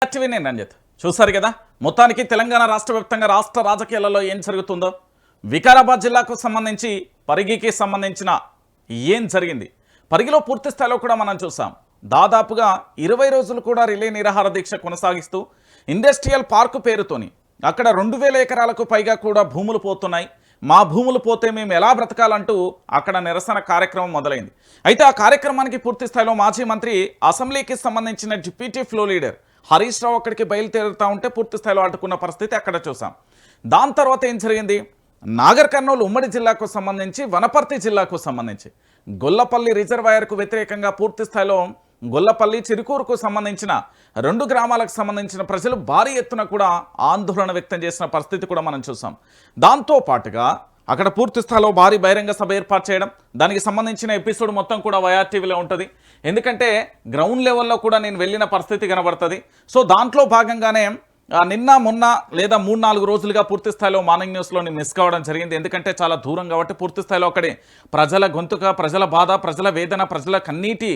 నేను రంజిత్ చూసారు కదా మొత్తానికి తెలంగాణ రాష్ట్ర వ్యాప్తంగా రాష్ట్ర రాజకీయాలలో ఏం జరుగుతుందో వికారాబాద్ జిల్లాకు సంబంధించి పరిగికి సంబంధించిన ఏం జరిగింది పరిగిలో పూర్తి స్థాయిలో కూడా మనం చూసాం దాదాపుగా 20 రోజులు కూడా రిలే నిరాహార దీక్ష కొనసాగిస్తూ ఇండస్ట్రియల్ పార్క్ పేరుతోని అక్కడ 2000 ఎకరాలకు పైగా కూడా భూములు పోతున్నాయి మా భూములు పోతే మేము ఎలా బ్రతకాలంటూ అక్కడ నిరసన కార్యక్రమం మొదలైంది అయితే ఆ కార్యక్రమానికి పూర్తి స్థాయిలో మాజీ మంత్రి అసెంబ్లీకి సంబంధించిన deputy flow leader Harish Rao అక్కడికి బయలుదేరుతూ ఉంటే పూర్తి స్థాయిలో అడ్డుకున్న పరిస్థితి అక్కడ చూసాం దాని తర్వాత ఏం జరిగింది నాగర్ కర్నూలు ఉమ్మడి జిల్లాకు సంబంధించి వనపర్తి జిల్లాకు సంబంధించి గొల్లపల్లి రిజర్వాయర్కు వ్యతిరేకంగా పూర్తి స్థాయిలో గొల్లపల్లి చిరుకూరుకు సంబంధించిన 2 గ్రామాలకు సంబంధించిన ప్రజలు భారీ ఎత్తున కూడా ఆందోళన వ్యక్తం చేసిన పరిస్థితి కూడా మనం చూసాం దాంతో పాటుగా అక్కడ పూర్తి స్థాయిలో భారీ బహిరంగ సభ ఏర్పాటు చేయడం దానికి సంబంధించిన ఎపిసోడ్ మొత్తం కూడా వైఆర్టీవీలో ఉంటుంది ఎందుకంటే గ్రౌండ్ లెవెల్లో కూడా నేను వెళ్ళిన పరిస్థితి కనబడుతుంది సో దాంట్లో భాగంగానే నిన్న మొన్న లేదా 3-4 రోజులుగా పూర్తి స్థాయిలో మార్నింగ్ న్యూస్లోని మిస్ కావడం జరిగింది ఎందుకంటే చాలా దూరం కాబట్టి పూర్తి స్థాయిలో అక్కడే ప్రజల గొంతుక ప్రజల బాధ ప్రజల వేదన ప్రజల కన్నీటి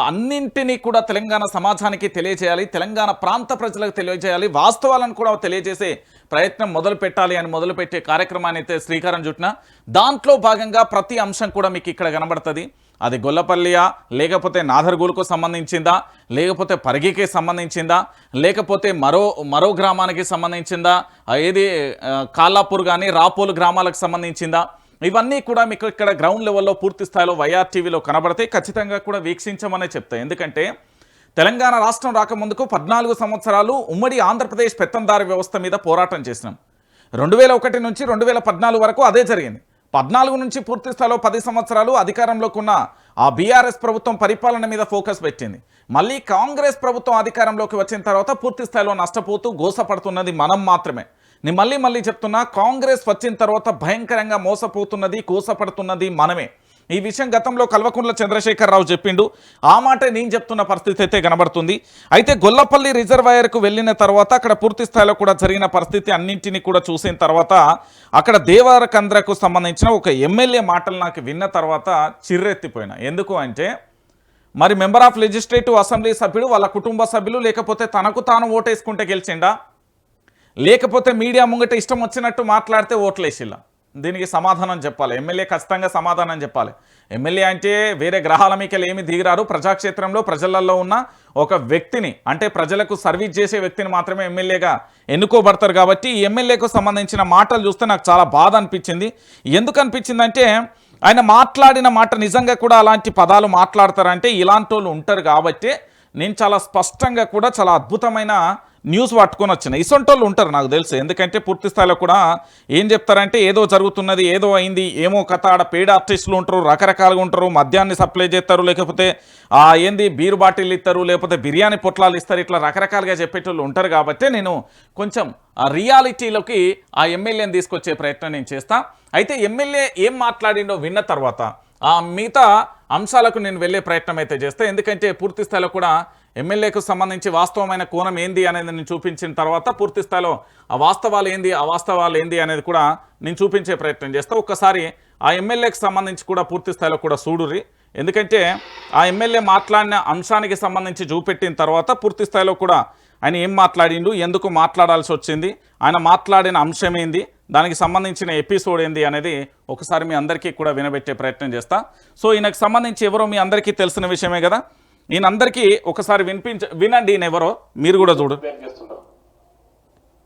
అన్నింటినీ కూడా తెలంగాణ సమాజానికి తెలియజేయాలి తెలంగాణ ప్రాంత ప్రజలకు తెలియజేయాలి వాస్తవాలను కూడా తెలియజేసే ప్రయత్నం మొదలు పెట్టాలి అని మొదలుపెట్టే కార్యక్రమాన్ని అయితే శ్రీకారం చుట్టిన దాంట్లో భాగంగా ప్రతి అంశం కూడా మీకు ఇక్కడ కనబడుతుంది అది గొల్లపల్లియా లేకపోతే నాదర్గూలుకు సంబంధించిందా లేకపోతే పరిగికి సంబంధించిందా లేకపోతే మరో గ్రామానికి సంబంధించిందా ఏది కాలాపూర్ కానీ రాపోలు గ్రామాలకు సంబంధించిందా ఇవన్నీ కూడా మీకు ఇక్కడ గ్రౌండ్ లెవెల్లో పూర్తి స్థాయిలో వైఆర్టీవీలో కనబడితే ఖచ్చితంగా కూడా వీక్షించమనే చెప్తాయి ఎందుకంటే తెలంగాణ రాష్ట్రం రాకముందుకు 14 సంవత్సరాలు ఉమ్మడి ఆంధ్రప్రదేశ్ పెత్తందారి వ్యవస్థ మీద పోరాటం చేసినాం 2001 నుంచి 2014 వరకు అదే జరిగింది 14 నుంచి పూర్తి స్థాయిలో 10 సంవత్సరాలు అధికారంలోకి ఉన్న ఆ బీఆర్ఎస్ ప్రభుత్వం పరిపాలన మీద ఫోకస్ పెట్టింది మళ్ళీ కాంగ్రెస్ ప్రభుత్వం అధికారంలోకి వచ్చిన తర్వాత పూర్తి స్థాయిలో నష్టపోతూ గోసపడుతున్నది మనం మాత్రమే నేను మళ్ళీ చెప్తున్నా కాంగ్రెస్ వచ్చిన తర్వాత భయంకరంగా మోసపోతున్నది కోసపడుతున్నది మనమే ఈ విషయం గతంలో కల్వకుంట్ల చంద్రశేఖరరావు చెప్పిండు ఆ మాట నేను చెప్తున్న పరిస్థితి అయితే కనబడుతుంది అయితే గొల్లపల్లి రిజర్వాయర్కు వెళ్ళిన తర్వాత అక్కడ పూర్తి స్థాయిలో కూడా జరిగిన పరిస్థితి అన్నింటినీ కూడా చూసిన తర్వాత అక్కడ దేవరకంద్రకు సంబంధించిన ఒక ఎమ్మెల్యే మాటలు నాకు విన్న తర్వాత చిర్రెత్తిపోయినా ఎందుకు అంటే మరి మెంబర్ ఆఫ్ లెజిస్లేటివ్ అసెంబ్లీ సభ్యుడు వాళ్ళ కుటుంబ సభ్యులు లేకపోతే తనకు తాను ఓటేసుకుంటే గెలిచిండా లేకపోతే మీడియా ముంగట ఇష్టం వచ్చినట్టు మాట్లాడితే ఓట్లేసిల్లా దీనికి సమాధానం చెప్పాలి ఎమ్మెల్యే ఖచ్చితంగా సమాధానం చెప్పాలి ఎమ్మెల్యే అంటే వేరే గ్రహాల మీకెళ్ళి ఏమి దిగిరారు ప్రజాక్షేత్రంలో ప్రజలలో ఉన్న ఒక వ్యక్తిని అంటే ప్రజలకు సర్వీస్ చేసే వ్యక్తిని మాత్రమే ఎమ్మెల్యేగా ఎన్నుకోబడతారు కాబట్టి ఈ ఎమ్మెల్యేకు సంబంధించిన మాటలు చూస్తే నాకు చాలా బాధ అనిపించింది ఎందుకు అనిపించిందంటే ఆయన మాట్లాడిన మాట నిజంగా కూడా అలాంటి పదాలు మాట్లాడతారంటే ఇలాంటి వాళ్ళు ఉంటారు కాబట్టి నేను చాలా స్పష్టంగా కూడా చాలా అద్భుతమైన న్యూస్ పట్టుకొని వచ్చిన ఇసొంటోళ్ళు ఉంటారు నాకు తెలుసు ఎందుకంటే పూర్తి స్థాయిలో కూడా ఏం చెప్తారంటే ఏదో జరుగుతున్నది ఏదో అయింది ఏమో కథ ఆడ పెయిడ్ ఆర్టిస్టులు ఉంటారు రకరకాలుగా ఉంటారు మద్యాన్ని సప్లై చేస్తారు లేకపోతే ఏంది బీరు బాటిల్ ఇస్తారు లేకపోతే బిర్యానీ పొట్లాలు ఇస్తారు ఇట్లా రకరకాలుగా చెప్పేటోళ్ళు ఉంటారు కాబట్టి నేను కొంచెం ఆ రియాలిటీలోకి ఆ ఎమ్మెల్యేని తీసుకొచ్చే ప్రయత్నం నేను చేస్తా అయితే ఎమ్మెల్యే ఏం మాట్లాడిండో విన్న తర్వాత ఆ మిగతా అంశాలకు నేను వెళ్ళే ప్రయత్నం అయితే చేస్తా ఎందుకంటే పూర్తి స్థాయిలో కూడా ఎమ్మెల్యేకు సంబంధించి వాస్తవమైన కోణం ఏంది అనేది నేను చూపించిన తర్వాత పూర్తి స్థాయిలో ఆ వాస్తవాలు ఏంది అనేది కూడా నేను చూపించే ప్రయత్నం చేస్తా ఒక్కసారి ఆ ఎమ్మెల్యేకి సంబంధించి కూడా పూర్తి స్థాయిలో కూడా చూడుర్రి ఎందుకంటే ఆ ఎమ్మెల్యే మాట్లాడిన అంశానికి సంబంధించి చూపెట్టిన తర్వాత పూర్తి స్థాయిలో కూడా ఆయన ఏం మాట్లాడిండు ఎందుకు మాట్లాడాల్సి వచ్చింది ఆయన మాట్లాడిన అంశం ఏంది దానికి సంబంధించిన ఎపిసోడ్ ఏంది అనేది ఒకసారి మీ అందరికీ కూడా వినబెట్టే ప్రయత్నం చేస్తా సో ఈయనకు సంబంధించి ఎవరో మీ అందరికీ తెలిసిన విషయమే కదా ఈయనందరికీ ఒకసారి వినండి ఈయన ఎవరో మీరు కూడా చూడు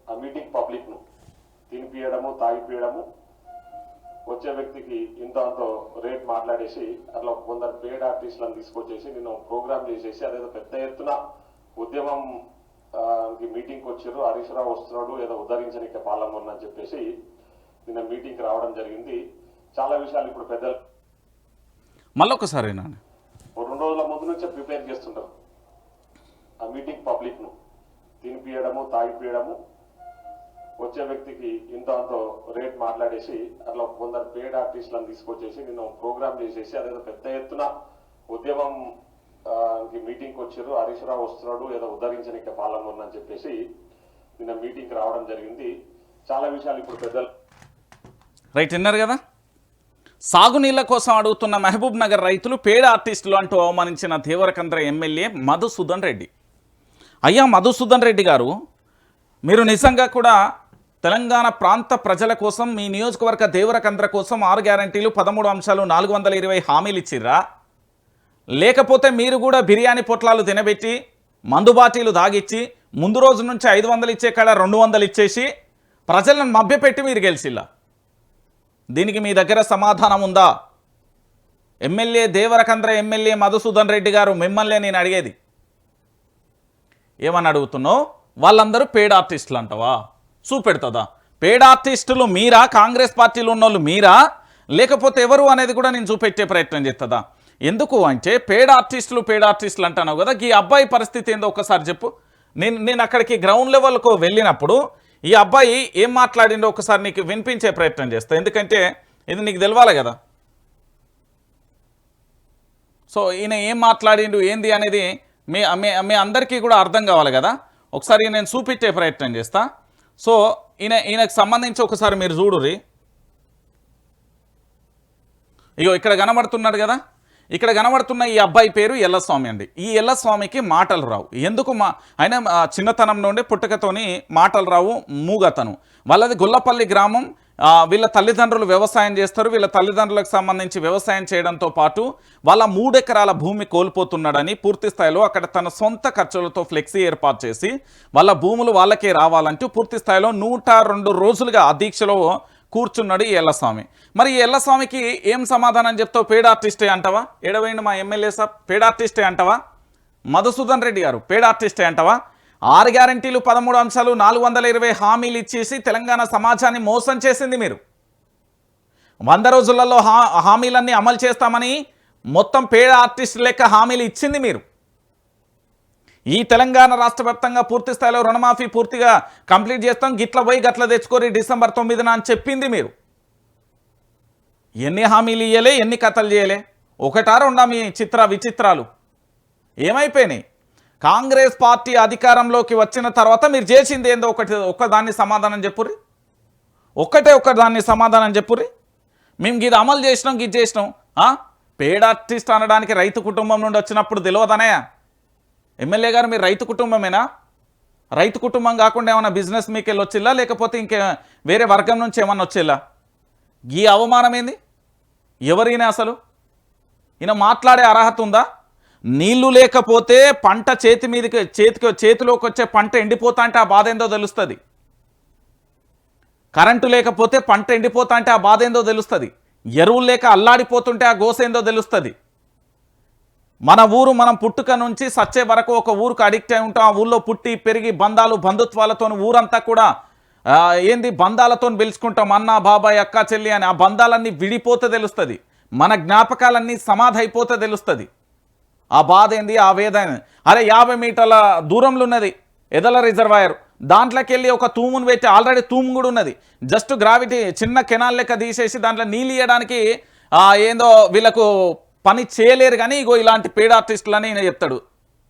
ఆ మీటింగ్ పబ్లిక్ ను తినిపియడము తాగిపియడము వచ్చే వ్యక్తికి ఇంతో రేట్ మాట్లాడేసి అట్లా కొందరు పేడ్ ఆర్టిస్టులను తీసుకొచ్చేసి నేను ప్రోగ్రామ్ చేసేసి అదేదో పెద్ద ఎత్తున ఉద్యమం మీటింగ్కి వచ్చారు హరీష్ రావు వస్తున్నాడు ఏదో ఉద్ధరించడానికి పాల్గొన్న అని చెప్పేసి నిన్న మీటింగ్కి రావడం జరిగింది చాలా విషయాలు ఇప్పుడు పెద్దలు మళ్ళొకసారి 2 రోజుల ముందు నుంచే ప్రిపేర్ చేస్తుంటారు ఆ మీటింగ్ పబ్లిక్ ను తినిపియడము తాగిపియడము వచ్చే వ్యక్తికి ఇంతో రేట్ మాట్లాడేసి అట్లా కొందరు పేడ్ ఆర్టిస్టులను తీసుకొచ్చేసి నేను ప్రోగ్రామ్ చేసేసి అదేదో పెద్ద ఎత్తున ఉద్యమం మీటింగ్కి వచ్చారు హరీష్ రావు వస్తున్నాడు ఏదో ఉద్ధరించడానికి పాల్గొన్న అని చెప్పేసి నిన్న మీటింగ్కి రావడం జరిగింది చాలా విషయాలు ఇప్పుడు పెద్దలు రైట్ విన్నారు కదా సాగునీళ్ల కోసం అడుగుతున్న మహబూబ్ నగర్ రైతులు పేడ ఆర్టిస్టులు అంటూ అవమానించిన దేవరకంద్ర ఎమ్మెల్యే మధుసూదన్ రెడ్డి అయ్యా మధుసూదన్ రెడ్డి గారు, మీరు నిజంగా కూడా తెలంగాణ ప్రాంత ప్రజల కోసం మీ నియోజకవర్గ దేవరకంద్ర కోసం 6 గ్యారంటీలు 13 అంశాలు 420 హామీలు ఇచ్చిర్రా? లేకపోతే మీరు కూడా బిర్యానీ పొట్లాలు తినబెట్టి మందు బాటీలు దాగిచ్చి ముందు రోజు నుంచి 500 ఇచ్చే కాడ 200 ఇచ్చేసి ప్రజలను మభ్యపెట్టి మీరు గెలిచిల్లా? దీనికి మీ దగ్గర సమాధానం ఉందా? ఎమ్మెల్యే దేవరకంద్ర ఎమ్మెల్యే మధుసూదన్ రెడ్డి గారు, మిమ్మల్ని నేను అడిగేది ఏమని అడుగుతున్నావు? వాళ్ళందరూ పేడ్ ఆర్టిస్టులు అంటావా? చూపెడుతుందా? పేడ్ ఆర్టిస్టులు మీరా? కాంగ్రెస్ పార్టీలో ఉన్నోళ్ళు మీరా? లేకపోతే ఎవరు అనేది కూడా నేను చూపెట్టే ప్రయత్నం చేస్తుందా? ఎందుకు అంటే పేడ్ ఆర్టిస్టులు అంటున్నావు కదా, ఈ అబ్బాయి పరిస్థితి ఏందో ఒకసారి చెప్పు. నేను అక్కడికి గ్రౌండ్ లెవెల్కు వెళ్ళినప్పుడు ఈ అబ్బాయి ఏం మాట్లాడిండో ఒకసారి నీకు వినిపించే ప్రయత్నం చేస్తా, ఎందుకంటే ఇది నీకు తెలవాలి కదా. సో ఈయన ఏం మాట్లాడిండు ఏంది అనేది మీ అందరికీ కూడా అర్థం కావాలి కదా. ఒకసారి నేను చూపించే ప్రయత్నం చేస్తా. సో ఈయనకు సంబంధించి ఒకసారి మీరు చూడుర్రి. ఇగో ఇక్కడ కనబడుతున్నాడు కదా, ఇక్కడ కనబడుతున్న ఈ అబ్బాయి పేరు ఎల్లస్వామి అండి. ఈ ఎల్లస్వామికి మాటలు రావు. ఎందుకు? ఆయన చిన్నతనం నుండి పుట్టుకతోని మాటలు రావు, మూగతను. వాళ్ళది గొల్లపల్లి గ్రామం. వీళ్ళ తల్లిదండ్రులు వ్యవసాయం చేస్తారు. వీళ్ళ తల్లిదండ్రులకు సంబంధించి వ్యవసాయం చేయడంతో పాటు వాళ్ళ 3 ఎకరాల భూమి కోల్పోతున్నాడని పూర్తి స్థాయిలో అక్కడ తన సొంత ఖర్చులతో ఫ్లెక్సీ ఏర్పాటు చేసి వాళ్ళ భూములు వాళ్ళకే రావాలంటూ పూర్తి స్థాయిలో 102 రోజులుగా ఆ దీక్షలో కూర్చున్నాడు ఈ ఎల్లస్వామి. మరి ఈ ఎల్లస్వామికి ఏం సమాధానం చెప్తావు? పేడ్ ఆర్టిస్టే అంటావా? ఏడవైంది మా ఎమ్మెల్యే సాబ్, పేడ్ ఆర్టిస్టే అంటావా? మధుసూదన్ రెడ్డి గారు పేడ్ ఆర్టిస్టే అంటావా? 6 గ్యారంటీలు 13 అంశాలు 420 హామీలు ఇచ్చేసి తెలంగాణ సమాజాన్ని మోసం చేసింది మీరు. 100 రోజులలో హామీలన్నీ అమలు చేస్తామని మొత్తం పేద ఆర్టిస్ట్ లెక్క హామీలు ఇచ్చింది మీరు. ఈ తెలంగాణ రాష్ట్ర వ్యాప్తంగా పూర్తి స్థాయిలో రుణమాఫీ పూర్తిగా కంప్లీట్ చేస్తాం, గిట్ల పోయి గట్ల తెచ్చుకోరి డిసెంబర్ 9న అని చెప్పింది మీరు. ఎన్ని హామీలు ఇయ్యలే, ఎన్ని కథలు చేయలే? ఒకటా రెండా మీ విచిత్రాలు ఏమైపోయినాయి? కాంగ్రెస్ పార్టీ అధికారంలోకి వచ్చిన తర్వాత మీరు చేసింది ఏందో ఒక్కదాన్ని సమాధానం చెప్పుర్రి. ఒక్కదాన్ని సమాధానం చెప్పుర్రి. మేము ఇది అమలు చేసినాం, ఇది చేసినాం. పేడ్ ఆర్టిస్ట్ అనడానికి రైతు కుటుంబం నుండి వచ్చినప్పుడు తెలియదనయా? ఎమ్మెల్యే గారు మీరు రైతు కుటుంబమేనా? రైతు కుటుంబం కాకుండా ఏమన్నా బిజినెస్ మీకు వెళ్ళి వచ్చిల్లా, లేకపోతే ఇంకే వేరే వర్గం నుంచి ఏమన్నా వచ్చిల్లా? ఈ అవమానం ఏంది? ఎవరైనా అసలు ఈయన మాట్లాడే అర్హత ఉందా? నీళ్లు లేకపోతే పంట చేతిలోకి వచ్చే పంట ఎండిపోతా అంటే ఆ బాధ ఏందో తెలుస్తుంది. కరెంటు లేకపోతే పంట ఎండిపోతా అంటే ఆ బాధ ఏందో తెలుస్తుంది. ఎరువులు లేక అల్లాడిపోతుంటే ఆ గోస ఏందో తెలుస్తుంది. మన ఊరు మనం పుట్టుక నుంచి సచ్చే వరకు ఒక ఊరుకు అడిక్ట్ అయి ఉంటాం. ఆ ఊళ్ళో పుట్టి పెరిగి బంధుత్వాలతో ఊరంతా కూడా బంధాలతో పిలుచుకుంటాం, అన్న బాబాయ్ అక్క చెల్లి అని. ఆ బంధాలన్నీ విడిపోతే తెలుస్తుంది, మన జ్ఞాపకాలన్నీ సమాధి అయిపోతే తెలుస్తుంది. ఆ బాధ ఏంది, ఆ వేదన. అరే 50 మీటర్ల దూరంలో ఉన్నది ఎదల రిజర్వాయర్, దాంట్లోకి వెళ్ళి ఒక తూమును పెట్టి ఆల్రెడీ తూము కూడా ఉన్నది. జస్ట్ గ్రావిటీ చిన్న కెనాల్ లెక్క తీసేసి దాంట్లో నీళ్ళు ఇవ్వడానికి ఏందో వీళ్ళకు పని చేయలేరు. కానీ ఇగో ఇలాంటి పేడ్ ఆర్టిస్టులని ఈయన చెప్తాడు.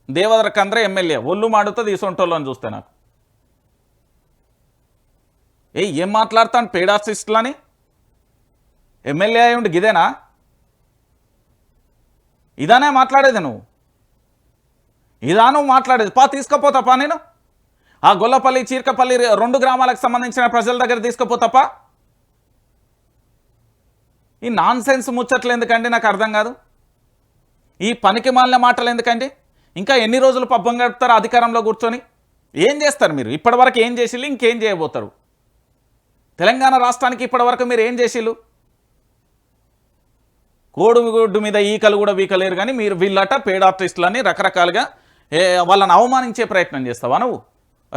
దేవరకంద్ర ఎమ్మెల్యే ఒళ్ళు మాడుతుంది ఈ సొంటోళ్ళని చూస్తే నాకు. ఏం మాట్లాడతాను పేడ్ ఆర్టిస్టులని? ఎమ్మెల్యే అయి ఉండి గిదేనా? ఇదానే మాట్లాడేది నువ్వు? నువ్వు మాట్లాడేది? తీసుకపోతాపా నేను ఆ గొల్లపల్లి చీర్కపల్లి 2 గ్రామాలకు సంబంధించిన ప్రజల దగ్గర తీసుకుపోతాపా? ఈ నాన్ సెన్స్ ముచ్చట్లు ఎందుకండి నాకు అర్థం కాదు. ఈ పనికి మాలిన మాటలు ఎందుకండి? ఇంకా ఎన్ని రోజులు పబ్బం గడుపుతారు అధికారంలో కూర్చొని? ఏం చేస్తారు మీరు? ఇప్పటివరకు ఏం చేసిళ్ళు, ఇంకేం చేయబోతారు? తెలంగాణ రాష్ట్రానికి ఇప్పటివరకు మీరు ఏం చేసిళ్ళు? కోడుగుడ్డు మీద ఈకలు కూడా వీకలేరు. కానీ మీరు వీళ్ళట పేడ్ ఆర్టిస్టులని రకరకాలుగా వాళ్ళని అవమానించే ప్రయత్నం చేస్తావా నువ్వు?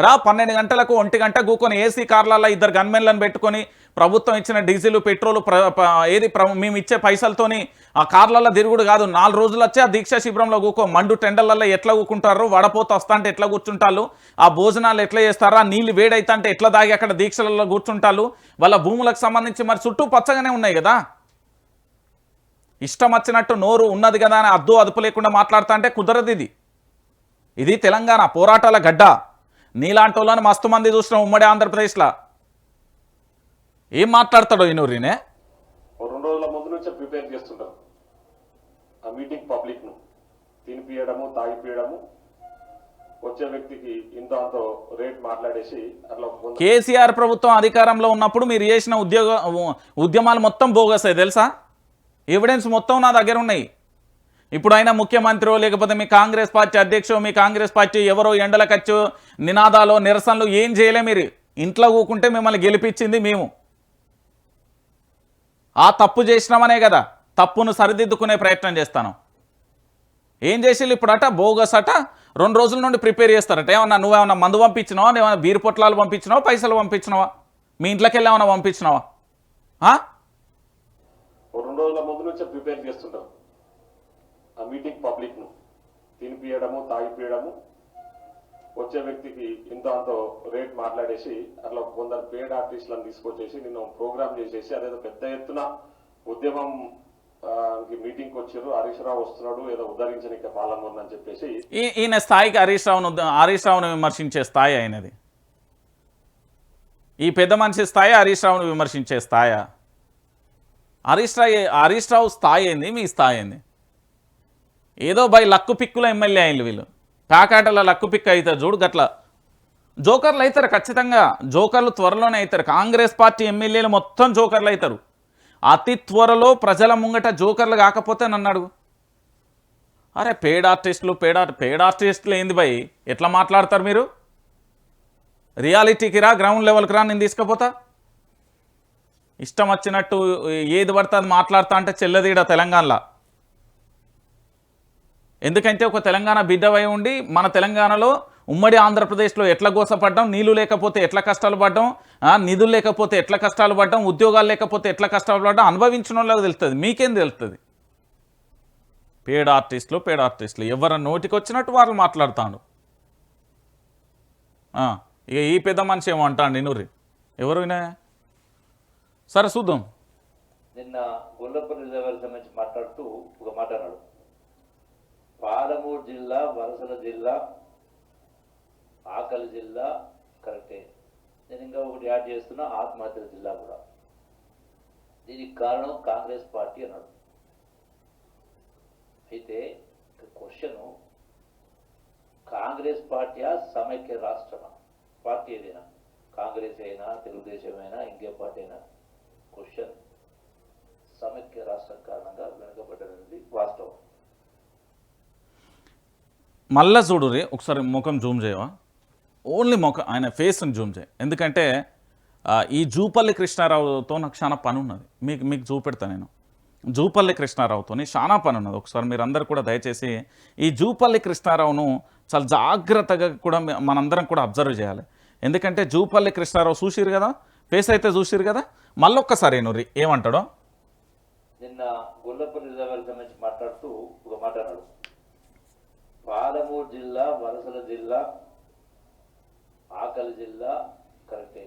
రా 12 గంటలకు 1 గంట కూకొని ఏసీ కార్లలో 2 గన్మెన్లను పెట్టుకొని ప్రభుత్వం ఇచ్చిన డీజిల్ పెట్రోలు మేము ఇచ్చే పైసలతోని ఆ కార్లలో తిరుగుడు కాదు. 4 రోజులు వచ్చి ఆ దీక్షా శిబిరంలో కూకో. మండు టెండర్లలో ఎట్లా కూకుంటారు, వడపోత వస్తా అంటే ఎట్లా కూర్చుంటారు, ఆ భోజనాలు ఎట్లా చేస్తారో, ఆ నీళ్ళు వేడైతే అంటే ఎట్లా దాగి అక్కడ దీక్షలలో కూర్చుంటారు. వాళ్ళ భూములకు సంబంధించి మరి చుట్టూ పచ్చగానే ఉన్నాయి కదా. ఇష్టం వచ్చినట్టు నోరు ఉన్నది కదా అని అదుపు లేకుండా మాట్లాడుతా అంటే కుదరదు. ఇది తెలంగాణ పోరాటాల గడ్డ. నీలాంటి వాళ్ళని మస్తు మంది చూసినాం ఉమ్మడి ఆంధ్రప్రదేశ్లో. ఏం మాట్లాడతాడో ఈ నూరినే? 2 రోజుల ముందు నుంచే ప్రిపేర్ చేస్తుంటారు ఆ మీటింగ్ పబ్లిక్ ను తినిపియడము, తాగిపియడము, వచ్చే వ్యక్తికి ఇంత అంతో రేట్ మాట్లాడేసి అట్లా కేసీఆర్ ప్రభుత్వం అధికారంలో ఉన్నప్పుడు మీరు చేసిన ఉద్యమాలు మొత్తం బోగసాయి తెలుసా? ఎవిడెన్స్ మొత్తం నా దగ్గర ఉన్నాయి. ఇప్పుడు అయినా ముఖ్యమంత్రి లేకపోతే మీ కాంగ్రెస్ పార్టీ అధ్యక్షుడు, మీ కాంగ్రెస్ పార్టీ ఎవరో ఎండలకచ్చు నినాదాలు నిరసనలు ఏం చేయలే. మీరు ఇంట్లో కూకుంటే మిమ్మల్ని గెలిపించింది మేము. ఆ తప్పు చేసినామనే కదా తప్పును సరిదిద్దుకునే ప్రయత్నం చేస్తాను. ఏం చేసి ఇప్పుడు అట బోగస్ అట 2 రోజుల నుండి ప్రిపేర్ చేస్తారట. ఏమన్నా నువ్వేమన్నా మందు పంపించినావా, ఏమన్నా బీరు పొట్లాలు పంపించినావా, పైసలు పంపించినావా, మీ ఇంట్లోకి వెళ్ళి ఏమన్నా పంపించినావా? 2 రోజుల ముందు నుంచే ప్రిపేర్ చేస్తుంటారు ఆ మీటింగ్ పబ్లిక్ ను తినిపియడము తాగిపియడము, వచ్చే వ్యక్తికి ఇంత అంతో రేట్ మాట్లాడేసి అట్లా కొందరు పేడ్ ఆర్టిస్టులను తీసుకొచ్చేసి నిన్న ప్రోగ్రామ్ చేసేసి అదేదో పెద్ద ఎత్తున ఉద్యమం మీటింగ్ వచ్చారు, హరీష్ రావు వస్తున్నాడు ఏదో ఉద్ధరించడానికి పాలన అని చెప్పేసి ఈయన స్థాయికి హరీష్ రావును విమర్శించే స్థాయి అయినది. ఈ పెద్ద మనిషి స్థాయి హరీష్ రావును విమర్శించే స్థాయా? హరీష్ రావు స్థాయి ఏంది, మీ స్థాయి ఏంది? ఏదో బై లక్కు పిక్కుల ఎమ్మెల్యే అయింది వీళ్ళు. ప్యాకాటల లక్కు పిక్ అవుతారు చూడు, గట్ల జోకర్లు అవుతారు ఖచ్చితంగా. జోకర్లు త్వరలోనే అవుతారు. కాంగ్రెస్ పార్టీ ఎమ్మెల్యేలు మొత్తం జోకర్లు అవుతారు. అతి త్వరలో ప్రజల ముంగట జోకర్లు కాకపోతే నన్ను అడుగు. అరే పేడ్ ఆర్టిస్టులు ఏంది భయ్, ఎట్లా మాట్లాడతారు మీరు? రియాలిటీకి రా, గ్రౌండ్ లెవెల్కి రా, నేను తీసుకుపోతా. ఇష్టం వచ్చినట్టు ఏది పడితే అది మాట్లాడతా అంటే చెల్లదీడ తెలంగాణలో. ఎందుకంటే ఒక తెలంగాణ బిడ్డవై ఉండి మన తెలంగాణలో ఉమ్మడి ఆంధ్రప్రదేశ్లో ఎట్లా గోసపడ్డాం, నీళ్లు లేకపోతే ఎట్లా కష్టాలు పడ్డాం, నిధులు లేకపోతే ఎట్లా కష్టాలు పడ్డాం, ఉద్యోగాలు లేకపోతే ఎట్లా కష్టాలు పడ్డాం అనుభవించిన వాళ్ళకి తెలుస్తుంది. మీకేం తెలుస్తుంది? పేడ్ ఆర్టిస్టులు ఎవరి నోటికి వచ్చినట్టు వాళ్ళు మాట్లాడుతాడు. ఇక ఈ పెద్ద మనిషి ఏమో అంటాండి నూరి ఎవరు వినా. సరే చూద్దాం. నిన్న గొల్లపల్లి రిజర్వాయర్ సంబంధించి మాట్లాడుతూ ఒక మాట అన్నాడు, పాలమూరు జిల్లా, వలసల జిల్లా, ఆకలి జిల్లా కరెక్టే. నేను ఇంకా ఒకటి యాడ్ చేస్తున్నా, ఆత్మహత్యల జిల్లా కూడా. దీనికి కారణం కాంగ్రెస్ పార్టీ అన్నాడు. అయితే క్వశ్చన్, కాంగ్రెస్ పార్టీయా సమైక్య రాష్ట్రమా? పార్టీ ఏదైనా, కాంగ్రెస్ అయినా తెలుగుదేశం అయినా ఇంకే పార్టీ అయినా, క్వశ్చన్ సమైక్య రాష్ట్రం కారణంగా వెనుకబడ్డది వాస్తవం. మళ్ళా చూడు రే ఒకసారి ముఖం జూమ్ చేయవా? ఓన్లీ ముఖం, ఆయన ఫేస్ని జూమ్ చేయి. ఎందుకంటే ఈ జూపల్లి కృష్ణారావుతో నాకు చాలా పని ఉన్నది. మీకు చూపెడతా నేను. జూపల్లి కృష్ణారావుతో చాలా పని ఉన్నది. ఒకసారి మీరు అందరు కూడా దయచేసి ఈ జూపల్లి కృష్ణారావును చాలా జాగ్రత్తగా కూడా మనందరం కూడా అబ్జర్వ్ చేయాలి. ఎందుకంటే జూపల్లి కృష్ణారావు చూసిరు కదా, ఫేస్ అయితే చూసిరు కదా, మళ్ళొక్కసారి నూరి ఏమంటాడో. నిన్న గొల్లపల్లి రిజర్వాయర్ సంబంధించి మాట్లాడుతూ ఒక మాట అన్నాడు, పాలమూరు జిల్లా, వలసల జిల్లా, ఆకలి జిల్లా కరెక్టే.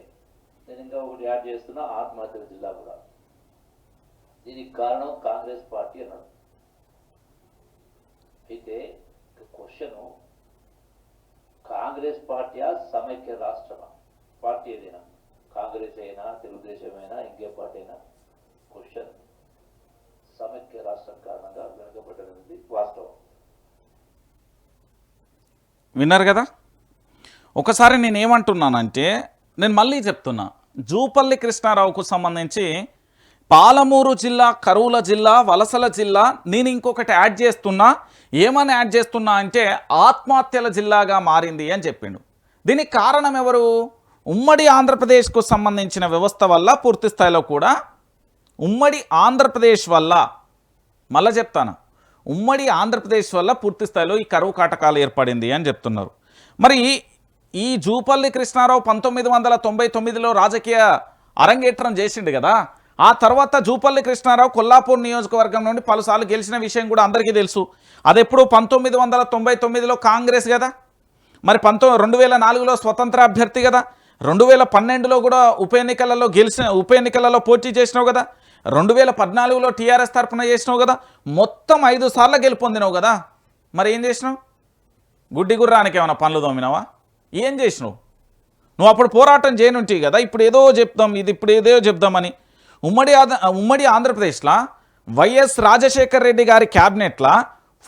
నేను ఇంకా ఒకటి యాడ్ చేస్తున్నా, ఆత్మహత్యల జిల్లా కూడా. దీనికి కారణం కాంగ్రెస్ పార్టీ అన్నాడు. అయితే క్వశ్చన్, కాంగ్రెస్ పార్టీయా సమైక్య రాష్ట్రమా? పార్టీ ఏదైనా, కాంగ్రెస్ అయినా తెలుగుదేశం అయినా ఇంకే పార్టీ అయినా, క్వశ్చన్ సమైక్య రాష్ట్రం కారణంగా వెనుకబడ్డది వాస్తవం. విన్నారు కదా. ఒకసారి నేనేమంటున్నానంటే, నేను మళ్ళీ చెప్తున్నా, జూపల్లి కృష్ణారావుకు సంబంధించి పాలమూరు జిల్లా, కరువుల జిల్లా, వలసల జిల్లా, నేను ఇంకొకటి యాడ్ చేస్తున్నా. ఏమని యాడ్ చేస్తున్నా అంటే ఆత్మహత్యల జిల్లాగా మారింది అని చెప్పిండు. దీనికి కారణం ఎవరు? ఉమ్మడి ఆంధ్రప్రదేశ్కు సంబంధించిన వ్యవస్థ వల్ల, పూర్తి స్థాయిలో కూడా ఉమ్మడి ఆంధ్రప్రదేశ్ వల్ల, మళ్ళీ చెప్తాను, ఉమ్మడి ఆంధ్రప్రదేశ్ వల్ల పూర్తి స్థాయిలో ఈ కరువు కాటకాలు ఏర్పడింది అని చెప్తున్నారు. మరి ఈ జూపల్లి కృష్ణారావు 1999లో రాజకీయ అరంగేట్రం చేసిండు కదా. ఆ తర్వాత జూపల్లి కృష్ణారావు కొల్లాపూర్ నియోజకవర్గం నుండి పలుసార్లు గెలిచిన విషయం కూడా అందరికీ తెలుసు. అదెప్పుడు 1999లో కాంగ్రెస్ కదా. మరి 2004లో స్వతంత్ర అభ్యర్థి కదా. 2012లో కూడా ఉప ఎన్నికలలో పోటీ చేసినావు కదా. 2014లో టీఆర్ఎస్ తరఫున చేసినావు కదా. మొత్తం 5 సార్లు గెలుపొందినావు కదా. మరి ఏం చేసినావు? గుడ్డి గుర్రానికి ఏమైనా పనులు దోమినావా? ఏం చేసినావు? నువ్వు అప్పుడు పోరాటం చేయనుంటి కదా. ఇప్పుడు ఏదో చెప్దాం, ఇప్పుడు ఏదో చెప్దామని ఉమ్మడి ఆంధ్రప్రదేశ్లో వైఎస్ రాజశేఖర్ రెడ్డి గారి క్యాబినెట్లో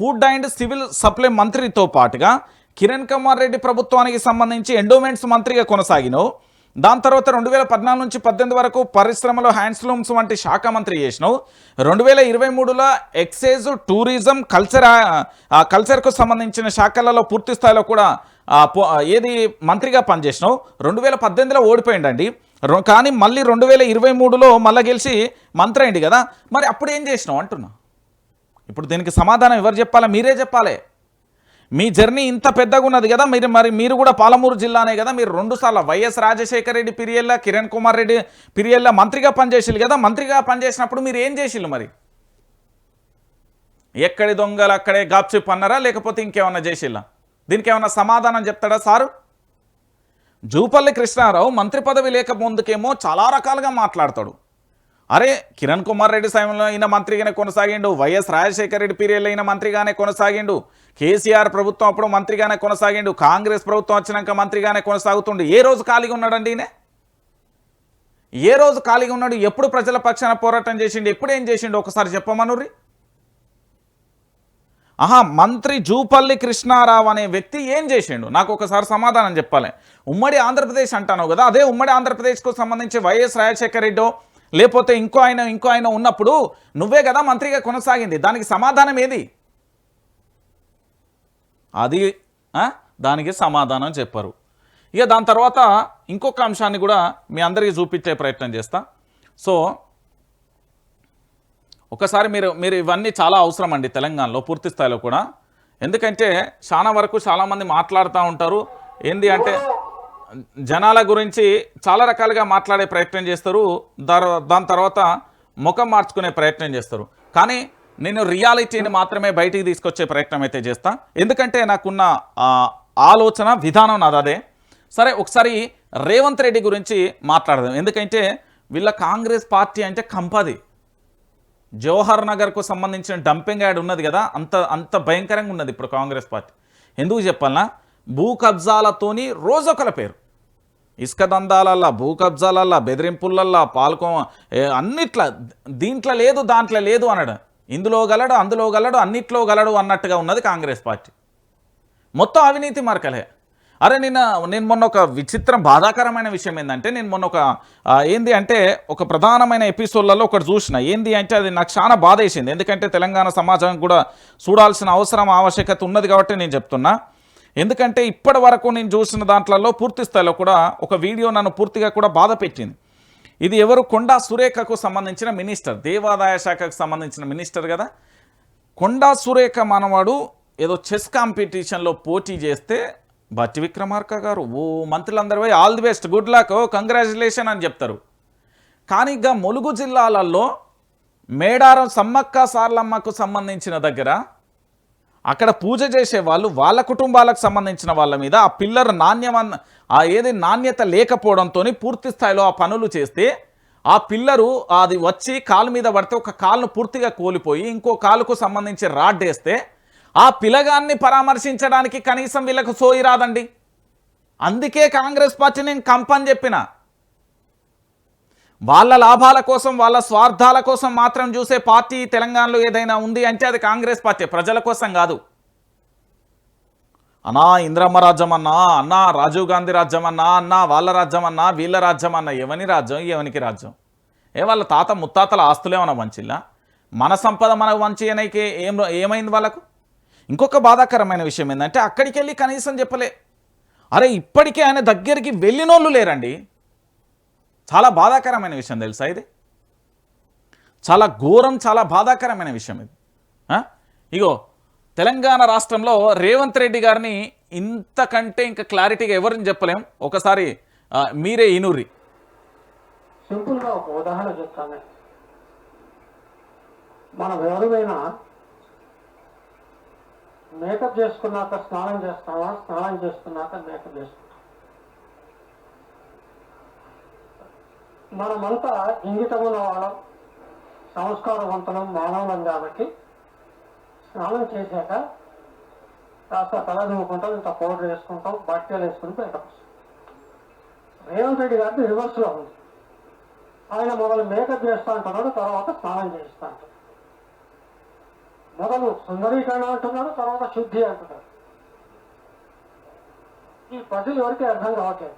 ఫుడ్ అండ్ సివిల్ సప్లై మంత్రితో పాటుగా కిరణ్ కుమార్ రెడ్డి ప్రభుత్వానికి సంబంధించి ఎండోమెంట్స్ మంత్రిగా కొనసాగినావు. దాని తర్వాత 2014 నుంచి 18 వరకు పరిశ్రమలో హ్యాండ్స్లూమ్స్ వంటి శాఖ మంత్రి చేసినావు. 2023లో ఎక్సైజ్, టూరిజం, కల్చర్కు సంబంధించిన శాఖలలో పూర్తి స్థాయిలో కూడా మంత్రిగా పనిచేసినావు. 2018లో ఓడిపోయిండండి, కానీ మళ్ళీ 2023లో మళ్ళీ గెలిచి మంత్రి అయింది కదా. మరి అప్పుడు ఏం చేసినావు అంటున్నా. ఇప్పుడు దీనికి సమాధానం ఎవరు చెప్పాలా? మీరే చెప్పాలి. మీ జర్నీ ఇంత పెద్దగా ఉన్నది కదా. మీరు కూడా పాలమూరు జిల్లానే కదా. మీరు 2 సార్లు వైఎస్ రాజశేఖర రెడ్డి పీరియడ్లో, కిరణ్ కుమార్ రెడ్డి పీరియడ్లో మంత్రిగా పనిచేసిల్లు కదా. మంత్రిగా పనిచేసినప్పుడు మీరు ఏం చేసిల్లు? మరి ఎక్కడి దొంగలు అక్కడే గాప్చిప్ అన్నారా, లేకపోతే ఇంకేమన్నా చేసిల్లా? దీనికి ఏమన్నా సమాధానం చెప్తాడా సారు? జూపల్లి కృష్ణారావు మంత్రి పదవి లేక ముందుకేమో చాలా రకాలుగా మాట్లాడతాడు. అరే కిరణ్ కుమార్ రెడ్డి సమయంలో ఈయన మంత్రిగానే కొనసాగిండు, వైఎస్ రాజశేఖర రెడ్డి పీరియడ్లో ఈయన మంత్రిగానే కొనసాగిండు, కేసీఆర్ ప్రభుత్వం అప్పుడు మంత్రిగానే కొనసాగిండు, కాంగ్రెస్ ప్రభుత్వం వచ్చినాక మంత్రిగానే కొనసాగుతుండు. ఏ రోజు ఖాళీగా ఉన్నాడండి ఈయన? ఏ రోజు ఖాళీగా ఉన్నాడు? ఎప్పుడు ప్రజల పక్షాన పోరాటం చేసిండు? ఎప్పుడు ఏం చేసిండు? ఒకసారి చెప్పమనుర్రి. మంత్రి జూపల్లి కృష్ణారావు అనే వ్యక్తి ఏం చేసిండు? నాకు ఒకసారి సమాధానం చెప్పాలి. ఉమ్మడి ఆంధ్రప్రదేశ్ అంటాను కదా, అదే ఉమ్మడి ఆంధ్రప్రదేశ్కు సంబంధించి వైఎస్ రాజశేఖర రెడ్డో లేకపోతే ఇంకో ఆయన ఉన్నప్పుడు నువ్వే కదా మంత్రిగా కొనసాగింది. దానికి సమాధానం ఏది? దానికి సమాధానం చెప్పరు. ఇక దాని తర్వాత ఇంకొక అంశాన్ని కూడా మీ అందరికీ చూపించే ప్రయత్నం చేస్తా. సో ఒకసారి మీరు ఇవన్నీ చాలా అవసరం అండి తెలంగాణలో పూర్తి స్థాయిలో కూడా. ఎందుకంటే చాలా వరకు చాలామంది మాట్లాడుతూ ఉంటారు. ఏంది అంటే జనాల గురించి చాలా రకాలుగా మాట్లాడే ప్రయత్నం చేస్తారు, దాని తర్వాత ముఖం మార్చుకునే ప్రయత్నం చేస్తారు. కానీ నేను రియాలిటీని మాత్రమే బయటికి తీసుకొచ్చే ప్రయత్నం అయితే చేస్తా. ఎందుకంటే నాకున్న ఆలోచన విధానం నాది అదే. సరే ఒకసారి రేవంత్ రెడ్డి గురించి మాట్లాడదాం. ఎందుకంటే వీళ్ళ కాంగ్రెస్ పార్టీ అంటే కంపది. జవహర్ నగర్కు సంబంధించిన డంపింగ్ యార్డ్ ఉన్నది కదా, అంత భయంకరంగా ఉన్నది ఇప్పుడు కాంగ్రెస్ పార్టీ. ఎందుకు చెప్పాలన్నా, భూ కబ్జాలతోని రోజొకల పేరు. ఇసుక దందాలల్లా, భూ కబ్జాలల్లా, బెదిరింపులల్లా అన్నిట్లా, దీంట్లో లేదు దాంట్లో లేదు అనడం, ఇందులో గలడు అందులో గలడు అన్నిట్లో గలడు అన్నట్టుగా ఉన్నది కాంగ్రెస్ పార్టీ. మొత్తం అవినీతి మార్కలే. అరే నేను మొన్న ఒక విచిత్రం బాధాకరమైన విషయం ఏంటంటే, నేను మొన్న ఒక ప్రధానమైన ఎపిసోడ్లలో ఒకటి చూసిన. ఏంది అంటే అది నాకు చాలా బాధ వేసింది. ఎందుకంటే తెలంగాణ సమాజం కూడా చూడాల్సిన అవసరం ఆవశ్యకత ఉన్నది కాబట్టి నేను చెప్తున్నా. ఎందుకంటే ఇప్పటి వరకు నేను చూసిన దాంట్లో పూర్తి స్థాయిలో కూడా ఒక వీడియో నన్ను పూర్తిగా కూడా బాధ పెట్టింది. ఇది ఎవరు? కొండా సురేఖకు సంబంధించిన మినిస్టర్, దేవాదాయ శాఖకు సంబంధించిన మినిస్టర్ కదా. కొండా సురేఖ మనవాడు ఏదో చెస్ కాంపిటీషన్లో పోటీ చేస్తే బట్టి విక్రమార్క గారు మంత్రులందరూ పోయి all the best, good luck, congratulation అని చెప్తారు. కానీ ఇక ములుగు జిల్లాలలో మేడారం సమ్మక్క సార్లమ్మకు సంబంధించిన దగ్గర అక్కడ పూజ చేసే వాళ్ళు వాళ్ళ కుటుంబాలకు సంబంధించిన వాళ్ళ మీద ఆ పిల్లర్ నాణ్యత లేకపోవడంతో పూర్తి స్థాయిలో ఆ పనులు చేస్తే ఆ పిల్లరు అది వచ్చి కాలు మీద పడితే ఒక కాలును పూర్తిగా కోల్పోయి ఇంకో కాలుకు సంబంధించి రాడ్ వేస్తే ఆ పిల్లగాన్ని పరామర్శించడానికి కనీసం వీళ్ళకు సోయి రాదండి. అందుకే కాంగ్రెస్ పార్టీ నేను కంపని చెప్పిన. వాళ్ళ లాభాల కోసం, వాళ్ళ స్వార్థాల కోసం మాత్రం చూసే పార్టీ తెలంగాణలో ఏదైనా ఉంది అంటే అది కాంగ్రెస్ పార్టీ, ప్రజల కోసం కాదు. అన్నా ఇందిరమ్మ రాజ్యం అన్నా, అన్నా రాజీవ్ గాంధీ రాజ్యం అన్నా, అన్నా వాళ్ళ రాజ్యం అన్నా, వీళ్ళ రాజ్యం అన్నా, ఎవని రాజ్యం ఎవనికి రాజ్యం? వాళ్ళ తాత ముత్తాతల ఆస్తులేమన్నా వంచిల్లా? మన సంపద మనకు వంచి అనేకి ఏమైంది వాళ్ళకు? ఇంకొక బాధాకరమైన విషయం ఏంటంటే అక్కడికి వెళ్ళి కనీసం చెప్పలే. అరే ఇప్పటికే ఆయన దగ్గరికి వెళ్ళినోళ్ళు లేరండి. చాలా బాధాకరమైన విషయం తెలుసా ఇది? చాలా ఘోరం, చాలా బాధాకరమైన విషయం ఇది. ఇగో తెలంగాణ రాష్ట్రంలో రేవంత్ రెడ్డి గారిని ఇంతకంటే ఇంకా క్లారిటీగా ఎవరిని చెప్పలేం. ఒకసారి మీరే ఇనుర్రి. సింపుల్గా ఒక ఉదాహరణ చెప్తాను. మనం ఎవరిమైనా మేకప్ చేసుకున్నాక స్నానం చేస్తావా, స్నానం చేసుకున్నాక మేకప్ చేసుకుంటాం. మనమంతా ఇంగితమున్న వాళ్ళం, సంస్కారవంతులం, మానవులం కాబట్టి స్నానం చేశాక కాస్త తల దువ్వుకుంటాం, ఇంత పౌడర్ వేసుకుంటాం, బట్టలు వేసుకుని మేకప్. రేవంత్ రెడ్డి గారికి రివర్స్లో ఉంది. ఆయన మొదలు మేకప్ చేస్తా అంటున్నాడు, తర్వాత స్నానం చేస్తా అంటున్నాడు. మొదలు సుందరీకరణ అంటున్నాడు, తర్వాత శుద్ధి అంటున్నాడు. ఈ పజిల్ ఎవరికి అర్థం కావట్లేదు.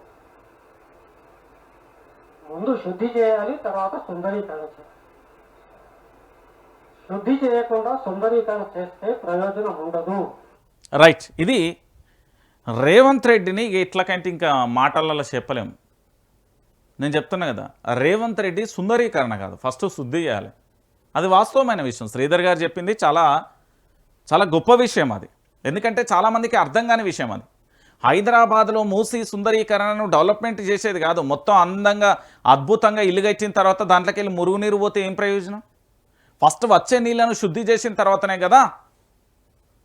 ముందు శుద్ధి చేయాలి, తర్వాత సుందరీకరణ చేయాలి. శుద్ధి చేయకుండా సుందరీకరణ చేస్తే ప్రయోజనం ఉండదు. రైట్, ఇది రేవంత్ రెడ్డిని ఇట్లకంటే ఇంకా మాటలలో చెప్పలేము. నేను చెప్తున్నా కదా, రేవంత్ రెడ్డి సుందరీకరణ కాదు, ఫస్ట్ శుద్ధి చేయాలి. అది వాస్తవమైన విషయం. శ్రీధర్ గారు చెప్పింది చాలా చాలా గొప్ప విషయం అది. ఎందుకంటే చాలామందికి అర్థం కాని విషయం అది. హైదరాబాద్లో మూసి సుందరీకరణను డెవలప్మెంట్ చేసేది కాదు, మొత్తం అందంగా అద్భుతంగా ఇల్లు కట్టిన తర్వాత దాంట్లోకి వెళ్ళి మురుగునీరు పోతే ఏం ప్రయోజనం? ఫస్ట్ వచ్చే నీళ్ళను శుద్ధి చేసిన తర్వాతనే కదా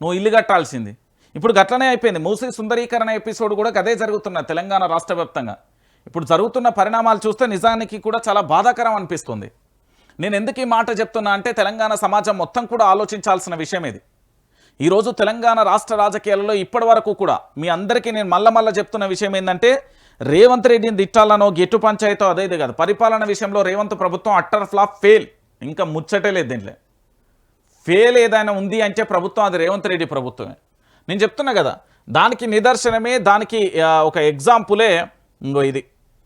నువ్వు ఇల్లు కట్టాల్సింది. ఇప్పుడు గట్లనే అయిపోయింది. మూసి సుందరీకరణ ఎపిసోడ్ కూడా గదే జరుగుతున్నది తెలంగాణ రాష్ట్ర వ్యాప్తంగా. ఇప్పుడు జరుగుతున్న పరిణామాలు చూస్తే నిజానికి కూడా చాలా బాధాకరం అనిపిస్తుంది. నేను ఎందుకు ఈ మాట చెప్తున్నా అంటే తెలంగాణ సమాజం మొత్తం కూడా ఆలోచించాల్సిన విషయం ఇది. ఈరోజు తెలంగాణ రాష్ట్ర రాజకీయాలలో ఇప్పటి వరకు కూడా మీ అందరికీ నేను మళ్ళా చెప్తున్న విషయం ఏంటంటే, రేవంత్ రెడ్డిని తిట్టాలనో గెట్టు పంచాయతో అదేది కాదు. పరిపాలన విషయంలో రేవంత్ ప్రభుత్వం అట్టర్ ఫ్లాప్, ఫెయిల్. ఇంకా ముచ్చటే లేదు దీంట్లో. ఫెయిల్ ఏదైనా ఉంది అంటే ప్రభుత్వం అది రేవంత్ రెడ్డి ప్రభుత్వమే. నేను చెప్తున్నా కదా, దానికి నిదర్శనమే, దానికి ఒక ఎగ్జాంపులే ఇంకో ఇది.